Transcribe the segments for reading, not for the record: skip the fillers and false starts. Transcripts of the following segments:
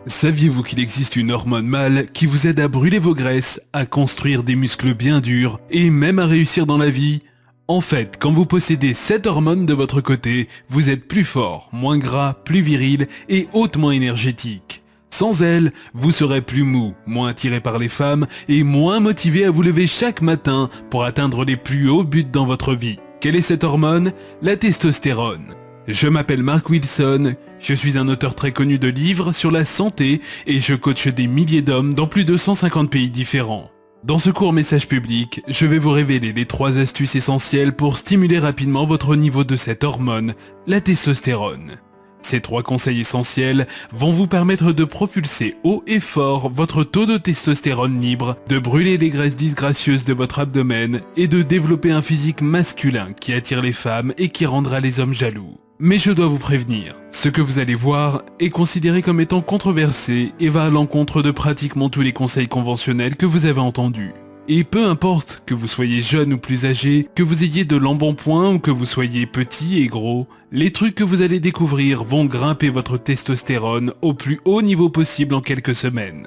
Saviez-vous qu'il existe une hormone mâle qui vous aide à brûler vos graisses, à construire des muscles bien durs et même à réussir dans la vie? En fait, quand vous possédez cette hormone de votre côté, vous êtes plus fort, moins gras, plus viril et hautement énergétique. Sans elle, vous serez plus mou, moins attiré par les femmes et moins motivé à vous lever chaque matin pour atteindre les plus hauts buts dans votre vie. Quelle est cette hormone? La testostérone. Je m'appelle Mark Wilson, je suis un auteur très connu de livres sur la santé et je coach des milliers d'hommes dans plus de 150 pays différents. Dans ce court message public, je vais vous révéler les 3 astuces essentielles pour stimuler rapidement votre niveau de cette hormone, la testostérone. Ces 3 conseils essentiels vont vous permettre de propulser haut et fort votre taux de testostérone libre, de brûler les graisses disgracieuses de votre abdomen et de développer un physique masculin qui attire les femmes et qui rendra les hommes jaloux. Mais je dois vous prévenir, ce que vous allez voir est considéré comme étant controversé et va à l'encontre de pratiquement tous les conseils conventionnels que vous avez entendus. Et peu importe que vous soyez jeune ou plus âgé, que vous ayez de l'embonpoint ou que vous soyez petit et gros, les trucs que vous allez découvrir vont grimper votre testostérone au plus haut niveau possible en quelques semaines.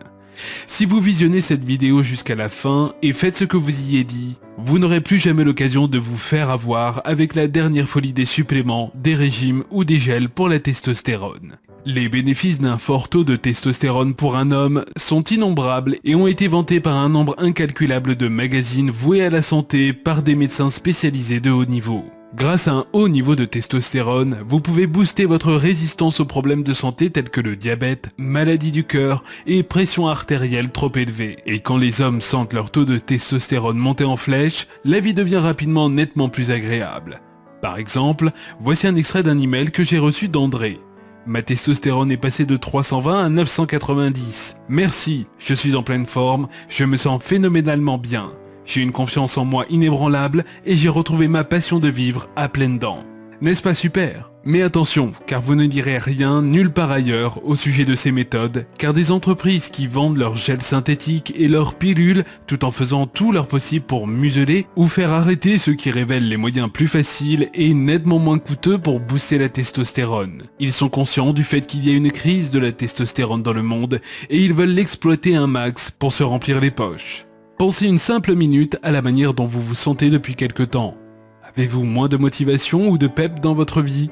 Si vous visionnez cette vidéo jusqu'à la fin et faites ce que vous y ai dit, vous n'aurez plus jamais l'occasion de vous faire avoir avec la dernière folie des suppléments, des régimes ou des gels pour la testostérone. Les bénéfices d'un fort taux de testostérone pour un homme sont innombrables et ont été vantés par un nombre incalculable de magazines voués à la santé par des médecins spécialisés de haut niveau. Grâce à un haut niveau de testostérone, vous pouvez booster votre résistance aux problèmes de santé tels que le diabète, maladie du cœur et pression artérielle trop élevée. Et quand les hommes sentent leur taux de testostérone monter en flèche, la vie devient rapidement nettement plus agréable. Par exemple, voici un extrait d'un email que j'ai reçu d'André. Ma testostérone est passée de 320 à 990. Merci, je suis en pleine forme, je me sens phénoménalement bien. J'ai une confiance en moi inébranlable et j'ai retrouvé ma passion de vivre à pleines dents. N'est-ce pas super? Mais attention, car vous ne direz rien nulle part ailleurs au sujet de ces méthodes, car des entreprises qui vendent leurs gels synthétiques et leurs pilules tout en faisant tout leur possible pour museler ou faire arrêter ceux qui révèlent les moyens plus faciles et nettement moins coûteux pour booster la testostérone. Ils sont conscients du fait qu'il y a une crise de la testostérone dans le monde et ils veulent l'exploiter un max pour se remplir les poches. Pensez une simple minute à la manière dont vous vous sentez depuis quelque temps. Avez-vous moins de motivation ou de pep dans votre vie?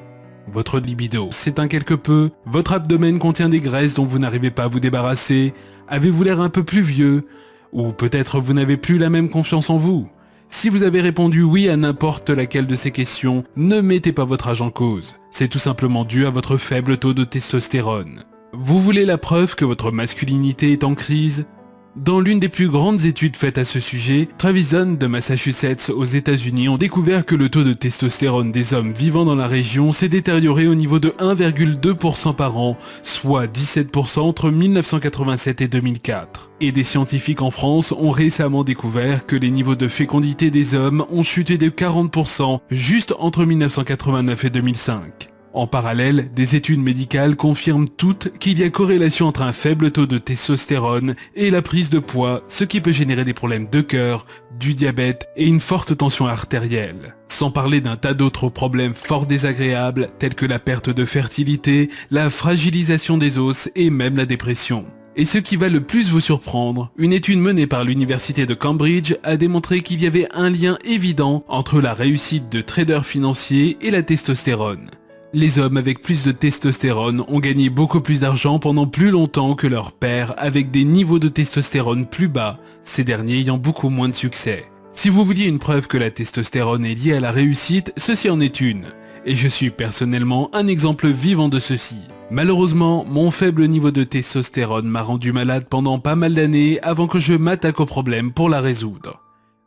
Votre libido s'éteint quelque peu? Votre abdomen contient des graisses dont vous n'arrivez pas à vous débarrasser? Avez-vous l'air un peu plus vieux? Ou peut-être vous n'avez plus la même confiance en vous? Si vous avez répondu oui à n'importe laquelle de ces questions, ne mettez pas votre âge en cause. C'est tout simplement dû à votre faible taux de testostérone. Vous voulez la preuve que votre masculinité est en crise? Dans l'une des plus grandes études faites à ce sujet, Trevisan de Massachusetts aux États-Unis ont découvert que le taux de testostérone des hommes vivant dans la région s'est détérioré au niveau de 1,2% par an, soit 17% entre 1987 et 2004. Et des scientifiques en France ont récemment découvert que les niveaux de fécondité des hommes ont chuté de 40% juste entre 1989 et 2005. En parallèle, des études médicales confirment toutes qu'il y a corrélation entre un faible taux de testostérone et la prise de poids, ce qui peut générer des problèmes de cœur, du diabète et une forte tension artérielle. Sans parler d'un tas d'autres problèmes fort désagréables tels que la perte de fertilité, la fragilisation des os et même la dépression. Et ce qui va le plus vous surprendre, une étude menée par l'université de Cambridge a démontré qu'il y avait un lien évident entre la réussite de traders financiers et la testostérone. Les hommes avec plus de testostérone ont gagné beaucoup plus d'argent pendant plus longtemps que leurs pairs avec des niveaux de testostérone plus bas, ces derniers ayant beaucoup moins de succès. Si vous vouliez une preuve que la testostérone est liée à la réussite, ceci en est une. Et je suis personnellement un exemple vivant de ceci. Malheureusement, mon faible niveau de testostérone m'a rendu malade pendant pas mal d'années avant que je m'attaque au problème pour la résoudre.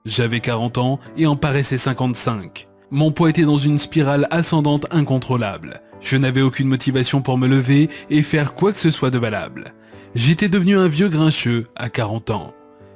J'avais 40 ans et en paraissais 55. Mon poids était dans une spirale ascendante incontrôlable. Je n'avais aucune motivation pour me lever et faire quoi que ce soit de valable. J'étais devenu un vieux grincheux à 40 ans.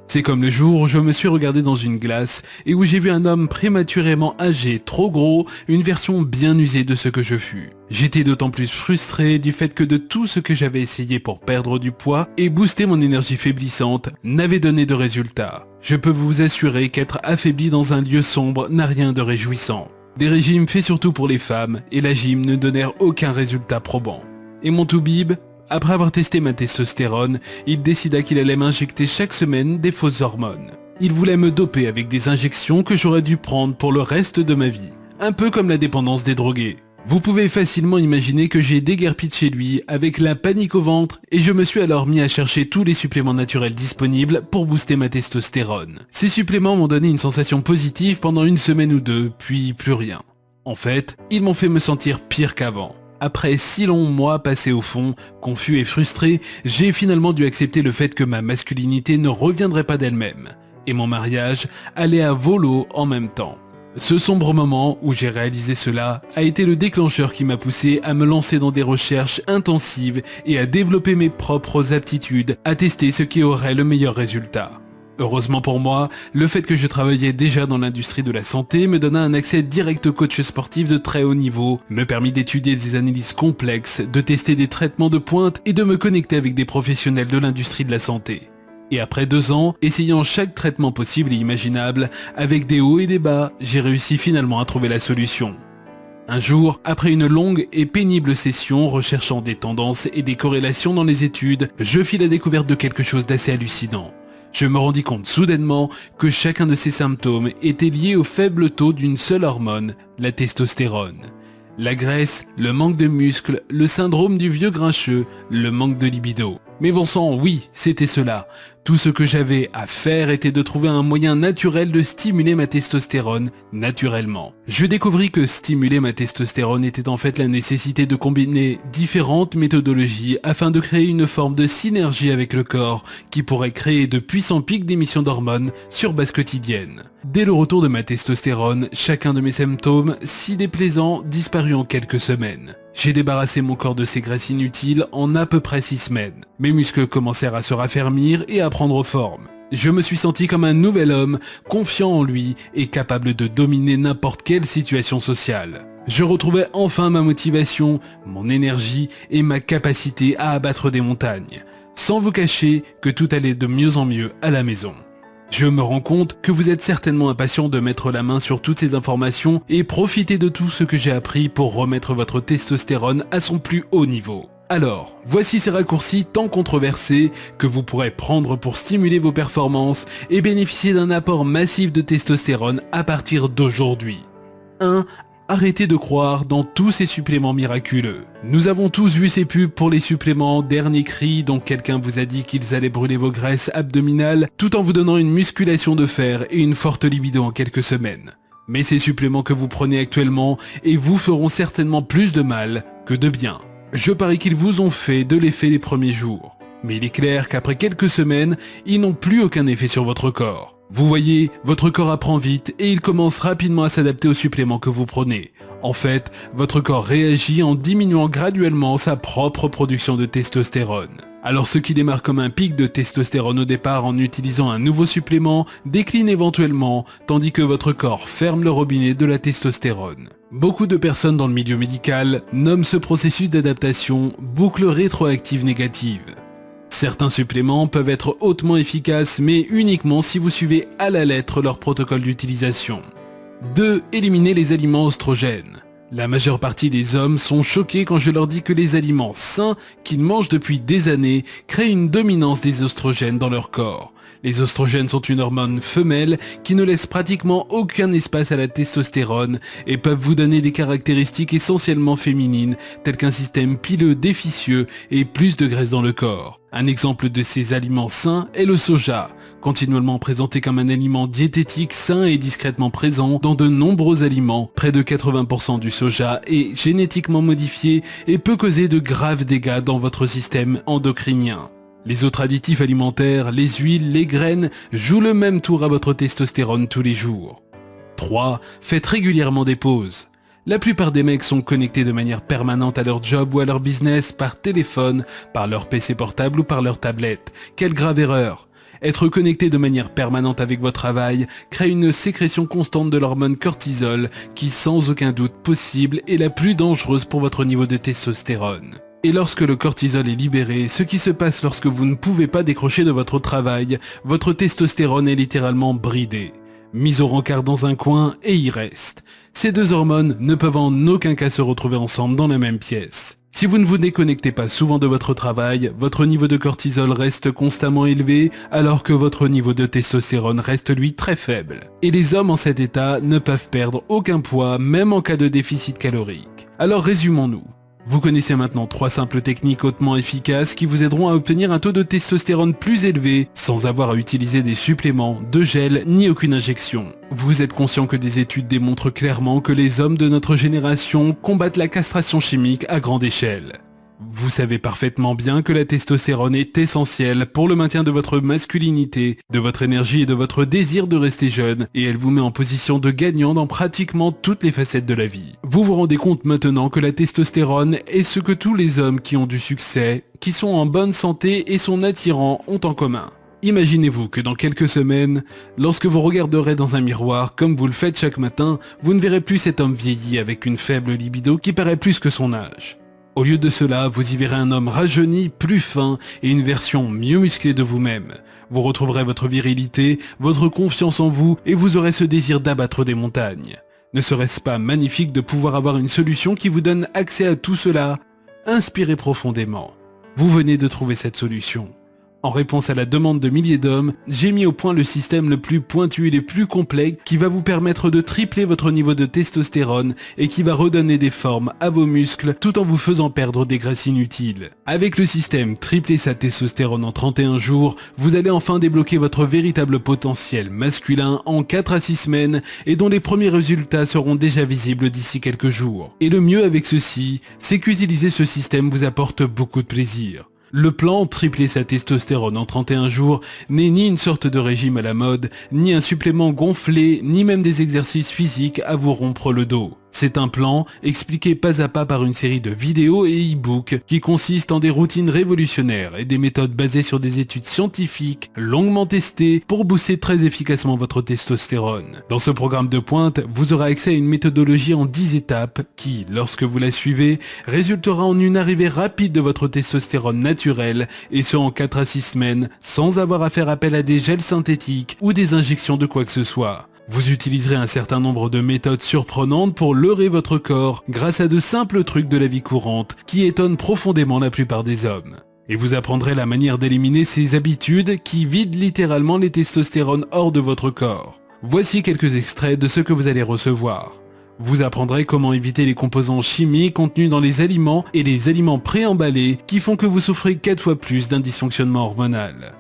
C'est comme le jour où je me suis regardé dans une glace et où j'ai vu un homme prématurément âgé, trop gros, une version bien usée de ce que je fus. J'étais d'autant plus frustré du fait que de tout ce que j'avais essayé pour perdre du poids et booster mon énergie faiblissante n'avait donné de résultat. Je peux vous assurer qu'être affaibli dans un lieu sombre n'a rien de réjouissant. Des régimes faits surtout pour les femmes et la gym ne donnèrent aucun résultat probant. Et mon toubib? Après avoir testé ma testostérone, il décida qu'il allait m'injecter chaque semaine des fausses hormones. Il voulait me doper avec des injections que j'aurais dû prendre pour le reste de ma vie. Un peu comme la dépendance des drogués. Vous pouvez facilement imaginer que j'ai déguerpi de chez lui avec la panique au ventre et je me suis alors mis à chercher tous les suppléments naturels disponibles pour booster ma testostérone. Ces suppléments m'ont donné une sensation positive pendant une semaine ou deux, puis plus rien. En fait, ils m'ont fait me sentir pire qu'avant. Après 6 longs mois passés au fond, confus et frustré, j'ai finalement dû accepter le fait que ma masculinité ne reviendrait pas d'elle-même. Et mon mariage allait à volo en même temps. Ce sombre moment où j'ai réalisé cela a été le déclencheur qui m'a poussé à me lancer dans des recherches intensives et à développer mes propres aptitudes, à tester ce qui aurait le meilleur résultat. Heureusement pour moi, le fait que je travaillais déjà dans l'industrie de la santé me donna un accès direct au coach sportif de très haut niveau, me permit d'étudier des analyses complexes, de tester des traitements de pointe et de me connecter avec des professionnels de l'industrie de la santé. Et après 2 ans, essayant chaque traitement possible et imaginable, avec des hauts et des bas, j'ai réussi finalement à trouver la solution. Un jour, après une longue et pénible session recherchant des tendances et des corrélations dans les études, je fis la découverte de quelque chose d'assez hallucinant. Je me rendis compte soudainement que chacun de ces symptômes était lié au faible taux d'une seule hormone, la testostérone. La graisse, le manque de muscles, le syndrome du vieux grincheux, le manque de libido. Mais bon sang, oui, c'était cela. Tout ce que j'avais à faire était de trouver un moyen naturel de stimuler ma testostérone naturellement. Je découvris que stimuler ma testostérone était en fait la nécessité de combiner différentes méthodologies afin de créer une forme de synergie avec le corps qui pourrait créer de puissants pics d'émission d'hormones sur base quotidienne. Dès le retour de ma testostérone, chacun de mes symptômes, si déplaisants, disparut en quelques semaines. J'ai débarrassé mon corps de ces graisses inutiles en à peu près 6 semaines. Mes muscles commencèrent à se raffermir et à prendre forme. Je me suis senti comme un nouvel homme, confiant en lui et capable de dominer n'importe quelle situation sociale. Je retrouvais enfin ma motivation, mon énergie et ma capacité à abattre des montagnes. Sans vous cacher que tout allait de mieux en mieux à la maison. Je me rends compte que vous êtes certainement impatient de mettre la main sur toutes ces informations et profiter de tout ce que j'ai appris pour remettre votre testostérone à son plus haut niveau. Alors, voici ces raccourcis tant controversés que vous pourrez prendre pour stimuler vos performances et bénéficier d'un apport massif de testostérone à partir d'aujourd'hui. 1. Arrêtez de croire dans tous ces suppléments miraculeux. Nous avons tous vu ces pubs pour les suppléments dernier cri dont quelqu'un vous a dit qu'ils allaient brûler vos graisses abdominales tout en vous donnant une musculation de fer et une forte libido en quelques semaines. Mais ces suppléments que vous prenez actuellement et vous feront certainement plus de mal que de bien. Je parie qu'ils vous ont fait de l'effet les premiers jours. Mais il est clair qu'après quelques semaines, ils n'ont plus aucun effet sur votre corps. Vous voyez, votre corps apprend vite et il commence rapidement à s'adapter aux suppléments que vous prenez. En fait, votre corps réagit en diminuant graduellement sa propre production de testostérone. Alors ce qui démarre comme un pic de testostérone au départ en utilisant un nouveau supplément décline éventuellement, tandis que votre corps ferme le robinet de la testostérone. Beaucoup de personnes dans le milieu médical nomment ce processus d'adaptation boucle rétroactive négative. Certains suppléments peuvent être hautement efficaces, mais uniquement si vous suivez à la lettre leur protocole d'utilisation. 2. Éliminez les aliments oestrogènes. La majeure partie des hommes sont choqués quand je leur dis que les aliments sains qu'ils mangent depuis des années créent une dominance des oestrogènes dans leur corps. Les oestrogènes sont une hormone femelle qui ne laisse pratiquement aucun espace à la testostérone et peuvent vous donner des caractéristiques essentiellement féminines telles qu'un système pileux déficieux et plus de graisse dans le corps. Un exemple de ces aliments sains est le soja, continuellement présenté comme un aliment diététique sain et discrètement présent dans de nombreux aliments. Près de 80% du soja est génétiquement modifié et peut causer de graves dégâts dans votre système endocrinien. Les autres additifs alimentaires, les huiles, les graines, jouent le même tour à votre testostérone tous les jours. 3. Faites régulièrement des pauses. La plupart des mecs sont connectés de manière permanente à leur job ou à leur business par téléphone, par leur PC portable ou par leur tablette. Quelle grave erreur! Être connecté de manière permanente avec votre travail crée une sécrétion constante de l'hormone cortisol qui, sans aucun doute possible, est la plus dangereuse pour votre niveau de testostérone. Et lorsque le cortisol est libéré, ce qui se passe lorsque vous ne pouvez pas décrocher de votre travail, votre testostérone est littéralement bridée. Mise au rencard dans un coin et y reste. Ces deux hormones ne peuvent en aucun cas se retrouver ensemble dans la même pièce. Si vous ne vous déconnectez pas souvent de votre travail, votre niveau de cortisol reste constamment élevé alors que votre niveau de testostérone reste lui très faible. Et les hommes en cet état ne peuvent perdre aucun poids même en cas de déficit calorique. Alors résumons-nous. Vous connaissez maintenant 3 simples techniques hautement efficaces qui vous aideront à obtenir un taux de testostérone plus élevé sans avoir à utiliser des suppléments, de gel ni aucune injection. Vous êtes conscient que des études démontrent clairement que les hommes de notre génération combattent la castration chimique à grande échelle. Vous savez parfaitement bien que la testostérone est essentielle pour le maintien de votre masculinité, de votre énergie et de votre désir de rester jeune, et elle vous met en position de gagnant dans pratiquement toutes les facettes de la vie. Vous vous rendez compte maintenant que la testostérone est ce que tous les hommes qui ont du succès, qui sont en bonne santé et sont attirants ont en commun. Imaginez-vous que dans quelques semaines, lorsque vous regarderez dans un miroir comme vous le faites chaque matin, vous ne verrez plus cet homme vieilli avec une faible libido qui paraît plus que son âge. Au lieu de cela, vous y verrez un homme rajeuni, plus fin et une version mieux musclée de vous-même. Vous retrouverez votre virilité, votre confiance en vous et vous aurez ce désir d'abattre des montagnes. Ne serait-ce pas magnifique de pouvoir avoir une solution qui vous donne accès à tout cela? Inspirez profondément. Vous venez de trouver cette solution. En réponse à la demande de milliers d'hommes, j'ai mis au point le système le plus pointu et le plus complet qui va vous permettre de tripler votre niveau de testostérone et qui va redonner des formes à vos muscles tout en vous faisant perdre des graisses inutiles. Avec le système tripler sa testostérone en 31 jours, vous allez enfin débloquer votre véritable potentiel masculin en 4 à 6 semaines et dont les premiers résultats seront déjà visibles d'ici quelques jours. Et le mieux avec ceci, c'est qu'utiliser ce système vous apporte beaucoup de plaisir. Le plan tripler sa testostérone en 31 jours n'est ni une sorte de régime à la mode, ni un supplément gonflé, ni même des exercices physiques à vous rompre le dos. C'est un plan expliqué pas à pas par une série de vidéos et e-books qui consistent en des routines révolutionnaires et des méthodes basées sur des études scientifiques longuement testées pour booster très efficacement votre testostérone. Dans ce programme de pointe, vous aurez accès à une méthodologie en 10 étapes qui, lorsque vous la suivez, résultera en une arrivée rapide de votre testostérone naturelle et ce en 4 à 6 semaines sans avoir à faire appel à des gels synthétiques ou des injections de quoi que ce soit. Vous utiliserez un certain nombre de méthodes surprenantes pour leurrer votre corps grâce à de simples trucs de la vie courante qui étonnent profondément la plupart des hommes. Et vous apprendrez la manière d'éliminer ces habitudes qui vident littéralement les testostérones hors de votre corps. Voici quelques extraits de ce que vous allez recevoir. Vous apprendrez comment éviter les composants chimiques contenus dans les aliments et les aliments préemballés qui font que vous souffrez 4 fois plus d'un dysfonctionnement hormonal.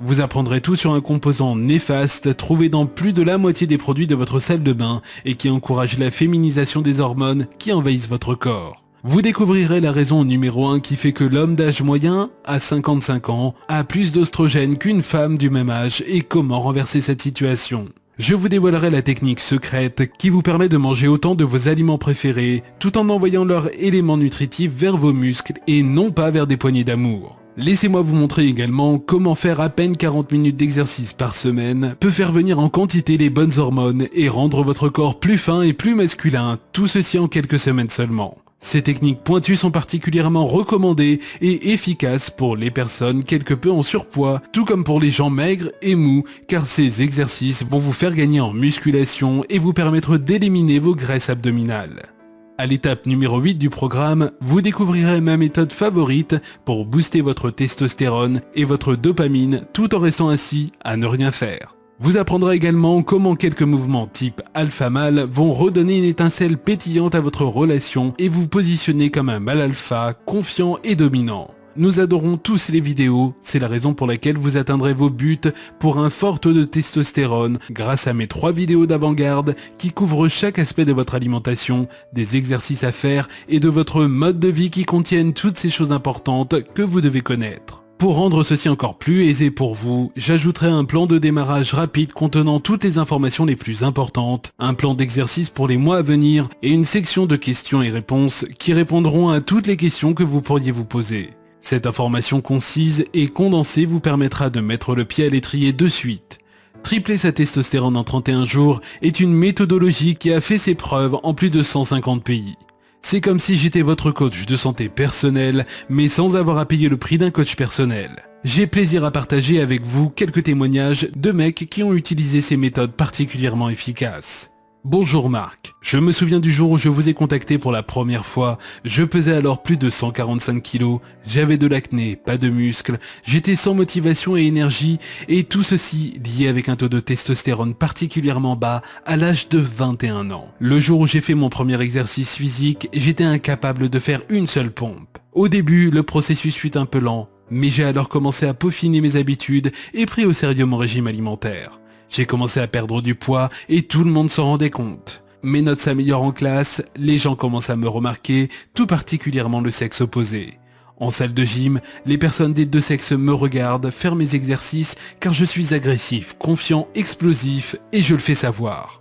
Vous apprendrez tout sur un composant néfaste trouvé dans plus de la moitié des produits de votre salle de bain et qui encourage la féminisation des hormones qui envahissent votre corps. Vous découvrirez la raison numéro 1 qui fait que l'homme d'âge moyen, à 55 ans, a plus d'oestrogènes qu'une femme du même âge et comment renverser cette situation. Je vous dévoilerai la technique secrète qui vous permet de manger autant de vos aliments préférés tout en envoyant leurs éléments nutritifs vers vos muscles et non pas vers des poignées d'amour. Laissez-moi vous montrer également comment faire à peine 40 minutes d'exercice par semaine peut faire venir en quantité les bonnes hormones et rendre votre corps plus fin et plus masculin, tout ceci en quelques semaines seulement. Ces techniques pointues sont particulièrement recommandées et efficaces pour les personnes quelque peu en surpoids, tout comme pour les gens maigres et mous, car ces exercices vont vous faire gagner en musculation et vous permettre d'éliminer vos graisses abdominales. À l'étape numéro 8 du programme, vous découvrirez ma méthode favorite pour booster votre testostérone et votre dopamine tout en restant assis à ne rien faire. Vous apprendrez également comment quelques mouvements type alpha-mâle vont redonner une étincelle pétillante à votre relation et vous positionner comme un mâle alpha, confiant et dominant. Nous adorons tous les vidéos, c'est la raison pour laquelle vous atteindrez vos buts pour un fort taux de testostérone grâce à mes 3 vidéos d'avant-garde qui couvrent chaque aspect de votre alimentation, des exercices à faire et de votre mode de vie qui contiennent toutes ces choses importantes que vous devez connaître. Pour rendre ceci encore plus aisé pour vous, j'ajouterai un plan de démarrage rapide contenant toutes les informations les plus importantes, un plan d'exercice pour les mois à venir et une section de questions et réponses qui répondront à toutes les questions que vous pourriez vous poser. Cette information concise et condensée vous permettra de mettre le pied à l'étrier de suite. Tripler sa testostérone en 31 jours est une méthodologie qui a fait ses preuves en plus de 150 pays. C'est comme si j'étais votre coach de santé personnelle, mais sans avoir à payer le prix d'un coach personnel. J'ai plaisir à partager avec vous quelques témoignages de mecs qui ont utilisé ces méthodes particulièrement efficaces. Bonjour Marc, je me souviens du jour où je vous ai contacté pour la première fois, je pesais alors plus de 145 kilos, j'avais de l'acné, pas de muscles, j'étais sans motivation et énergie, et tout ceci lié avec un taux de testostérone particulièrement bas à l'âge de 21 ans. Le jour où j'ai fait mon premier exercice physique, j'étais incapable de faire une seule pompe. Au début, le processus fut un peu lent, mais j'ai alors commencé à peaufiner mes habitudes et pris au sérieux mon régime alimentaire. J'ai commencé à perdre du poids et tout le monde s'en rendait compte. Mes notes s'améliorent en classe, les gens commencent à me remarquer, tout particulièrement le sexe opposé. En salle de gym, les personnes des deux sexes me regardent faire mes exercices car je suis agressif, confiant, explosif et je le fais savoir.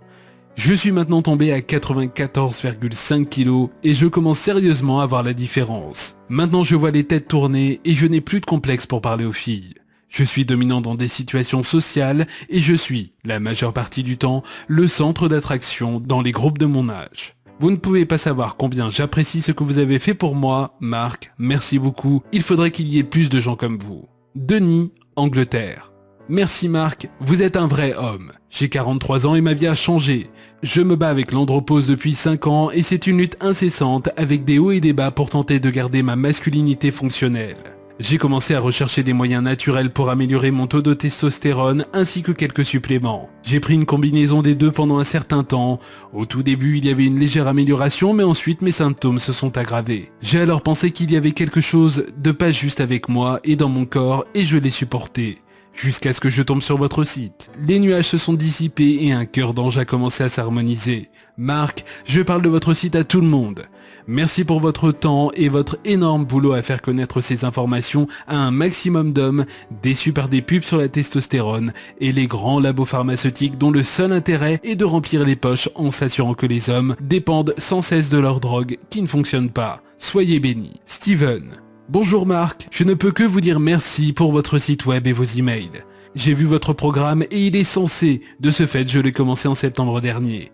Je suis maintenant tombé à 94,5 kg et je commence sérieusement à voir la différence. Maintenant je vois les têtes tourner et je n'ai plus de complexe pour parler aux filles. Je suis dominant dans des situations sociales et je suis, la majeure partie du temps, le centre d'attraction dans les groupes de mon âge. Vous ne pouvez pas savoir combien j'apprécie ce que vous avez fait pour moi, Marc, merci beaucoup, il faudrait qu'il y ait plus de gens comme vous. Denis, Angleterre. Merci Marc, vous êtes un vrai homme. J'ai 43 ans et ma vie a changé. Je me bats avec l'andropause depuis 5 ans et c'est une lutte incessante avec des hauts et des bas pour tenter de garder ma masculinité fonctionnelle. J'ai commencé à rechercher des moyens naturels pour améliorer mon taux de testostérone ainsi que quelques suppléments. J'ai pris une combinaison des deux pendant un certain temps. Au tout début, il y avait une légère amélioration, mais ensuite mes symptômes se sont aggravés. J'ai alors pensé qu'il y avait quelque chose de pas juste avec moi et dans mon corps et je l'ai supporté. Jusqu'à ce que je tombe sur votre site. Les nuages se sont dissipés et un cœur d'ange a commencé à s'harmoniser. Marc, je parle de votre site à tout le monde. Merci pour votre temps et votre énorme boulot à faire connaître ces informations à un maximum d'hommes déçus par des pubs sur la testostérone et les grands labos pharmaceutiques dont le seul intérêt est de remplir les poches en s'assurant que les hommes dépendent sans cesse de leur drogue qui ne fonctionne pas. Soyez bénis. Steven. Bonjour Marc, je ne peux que vous dire merci pour votre site web et vos emails. J'ai vu votre programme et il est censé, de ce fait je l'ai commencé en septembre dernier.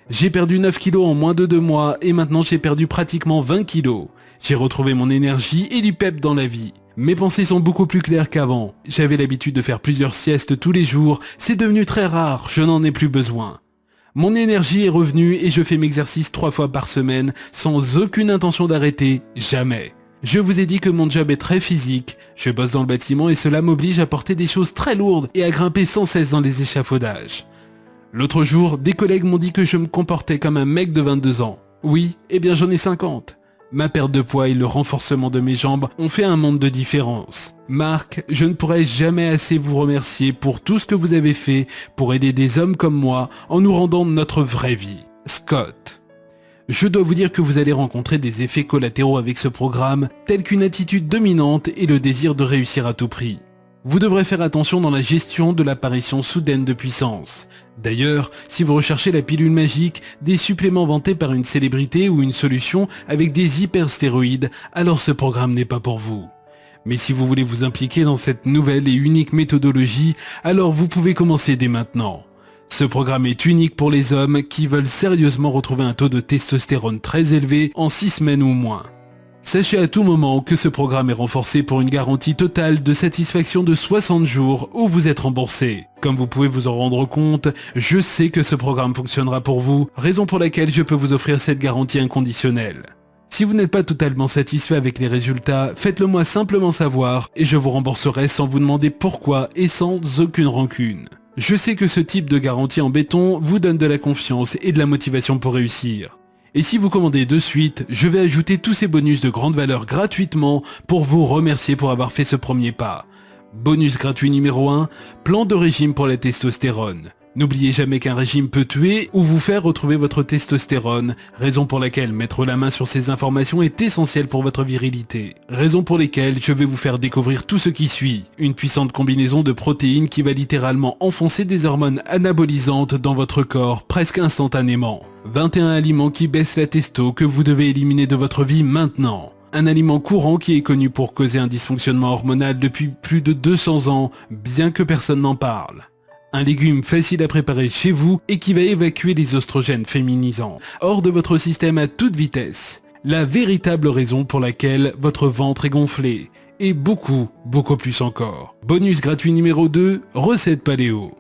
J'ai perdu 9 kilos en moins de 2 mois et maintenant j'ai perdu pratiquement 20 kilos. J'ai retrouvé mon énergie et du pep dans la vie. Mes pensées sont beaucoup plus claires qu'avant. J'avais l'habitude de faire plusieurs siestes tous les jours, c'est devenu très rare, je n'en ai plus besoin. Mon énergie est revenue et je fais mes exercices 3 fois par semaine sans aucune intention d'arrêter, jamais. Je vous ai dit que mon job est très physique, je bosse dans le bâtiment et cela m'oblige à porter des choses très lourdes et à grimper sans cesse dans les échafaudages. L'autre jour, des collègues m'ont dit que je me comportais comme un mec de 22 ans. Oui, eh bien j'en ai 50. Ma perte de poids et le renforcement de mes jambes ont fait un monde de différence. Marc, je ne pourrai jamais assez vous remercier pour tout ce que vous avez fait pour aider des hommes comme moi en nous rendant notre vraie vie. Scott. Je dois vous dire que vous allez rencontrer des effets collatéraux avec ce programme, tels qu'une attitude dominante et le désir de réussir à tout prix. Vous devrez faire attention dans la gestion de l'apparition soudaine de puissance. D'ailleurs, si vous recherchez la pilule magique, des suppléments vantés par une célébrité ou une solution avec des hyperstéroïdes, alors ce programme n'est pas pour vous. Mais si vous voulez vous impliquer dans cette nouvelle et unique méthodologie, alors vous pouvez commencer dès maintenant. Ce programme est unique pour les hommes qui veulent sérieusement retrouver un taux de testostérone très élevé en 6 semaines ou moins. Sachez à tout moment que ce programme est renforcé pour une garantie totale de satisfaction de 60 jours où vous êtes remboursé. Comme vous pouvez vous en rendre compte, je sais que ce programme fonctionnera pour vous, raison pour laquelle je peux vous offrir cette garantie inconditionnelle. Si vous n'êtes pas totalement satisfait avec les résultats, faites-le moi simplement savoir et je vous rembourserai sans vous demander pourquoi et sans aucune rancune. Je sais que ce type de garantie en béton vous donne de la confiance et de la motivation pour réussir. Et si vous commandez de suite, je vais ajouter tous ces bonus de grande valeur gratuitement pour vous remercier pour avoir fait ce premier pas. Bonus gratuit numéro 1, plan de régime pour la testostérone. N'oubliez jamais qu'un régime peut tuer ou vous faire retrouver votre testostérone, raison pour laquelle mettre la main sur ces informations est essentiel pour votre virilité. Raison pour lesquelles je vais vous faire découvrir tout ce qui suit. Une puissante combinaison de protéines qui va littéralement enfoncer des hormones anabolisantes dans votre corps presque instantanément. 21 aliments qui baissent la testo que vous devez éliminer de votre vie maintenant. Un aliment courant qui est connu pour causer un dysfonctionnement hormonal depuis plus de 200 ans, bien que personne n'en parle. Un légume facile à préparer chez vous et qui va évacuer les oestrogènes féminisants hors de votre système à toute vitesse. La véritable raison pour laquelle votre ventre est gonflé. Et beaucoup plus encore. Bonus gratuit numéro 2, recette paléo.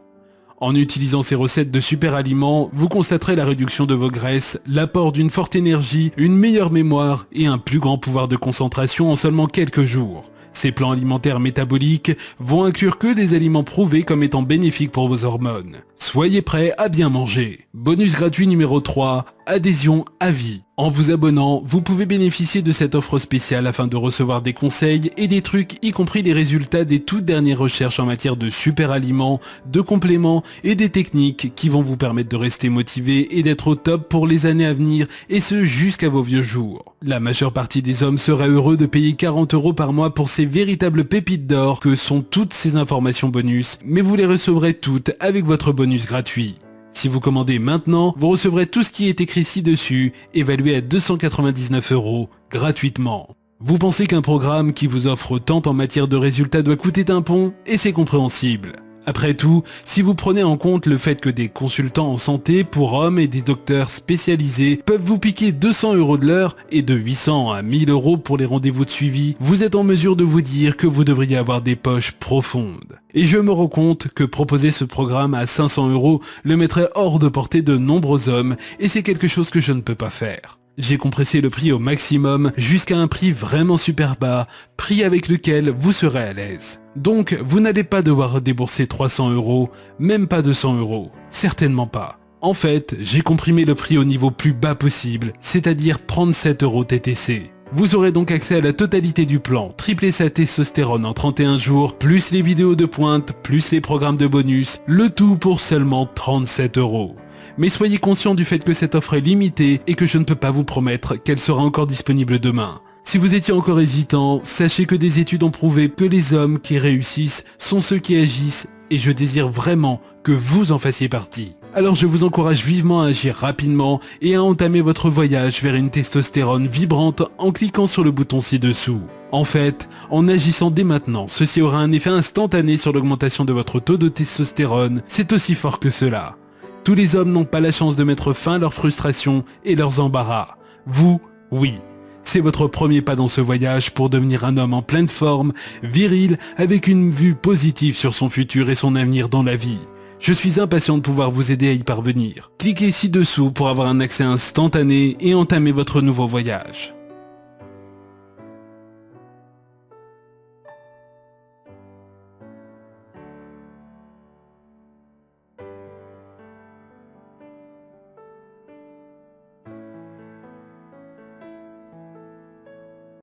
En utilisant ces recettes de super aliments, vous constaterez la réduction de vos graisses, l'apport d'une forte énergie, une meilleure mémoire et un plus grand pouvoir de concentration en seulement quelques jours. Ces plans alimentaires métaboliques vont inclure que des aliments prouvés comme étant bénéfiques pour vos hormones. Soyez prêts à bien manger. Bonus gratuit numéro 3, adhésion à vie. En vous abonnant, vous pouvez bénéficier de cette offre spéciale afin de recevoir des conseils et des trucs, y compris les résultats des toutes dernières recherches en matière de super aliments, de compléments et des techniques qui vont vous permettre de rester motivé et d'être au top pour les années à venir, et ce jusqu'à vos vieux jours. La majeure partie des hommes seraient heureux de payer 40 € par mois pour ces véritables pépites d'or que sont toutes ces informations bonus, mais vous les recevrez toutes avec votre bonus gratuit. Si vous commandez maintenant, vous recevrez tout ce qui est écrit ci-dessus, évalué à 299 € gratuitement. Vous pensez qu'un programme qui vous offre tant en matière de résultats doit coûter un pont, et c'est compréhensible. Après tout, si vous prenez en compte le fait que des consultants en santé pour hommes et des docteurs spécialisés peuvent vous piquer 200 € de l'heure et de 800 à 1000 € pour les rendez-vous de suivi, vous êtes en mesure de vous dire que vous devriez avoir des poches profondes. Et je me rends compte que proposer ce programme à 500 € le mettrait hors de portée de nombreux hommes, et c'est quelque chose que je ne peux pas faire. J'ai compressé le prix au maximum jusqu'à un prix vraiment super bas, prix avec lequel vous serez à l'aise. Donc vous n'allez pas devoir débourser 300 €, même pas 200 €, certainement pas. En fait, j'ai comprimé le prix au niveau plus bas possible, c'est-à-dire 37 € TTC. Vous aurez donc accès à la totalité du plan, tripler sa testostérone en 31 jours, plus les vidéos de pointe, plus les programmes de bonus, le tout pour seulement 37 €. Mais soyez conscient du fait que cette offre est limitée et que je ne peux pas vous promettre qu'elle sera encore disponible demain. Si vous étiez encore hésitant, sachez que des études ont prouvé que les hommes qui réussissent sont ceux qui agissent, et je désire vraiment que vous en fassiez partie. Alors je vous encourage vivement à agir rapidement et à entamer votre voyage vers une testostérone vibrante en cliquant sur le bouton ci-dessous. En fait, en agissant dès maintenant, ceci aura un effet instantané sur l'augmentation de votre taux de testostérone, c'est aussi fort que cela. Tous les hommes n'ont pas la chance de mettre fin à leurs frustrations et leurs embarras. Vous, oui. C'est votre premier pas dans ce voyage pour devenir un homme en pleine forme, viril, avec une vue positive sur son futur et son avenir dans la vie. Je suis impatient de pouvoir vous aider à y parvenir. Cliquez ci-dessous pour avoir un accès instantané et entamer votre nouveau voyage.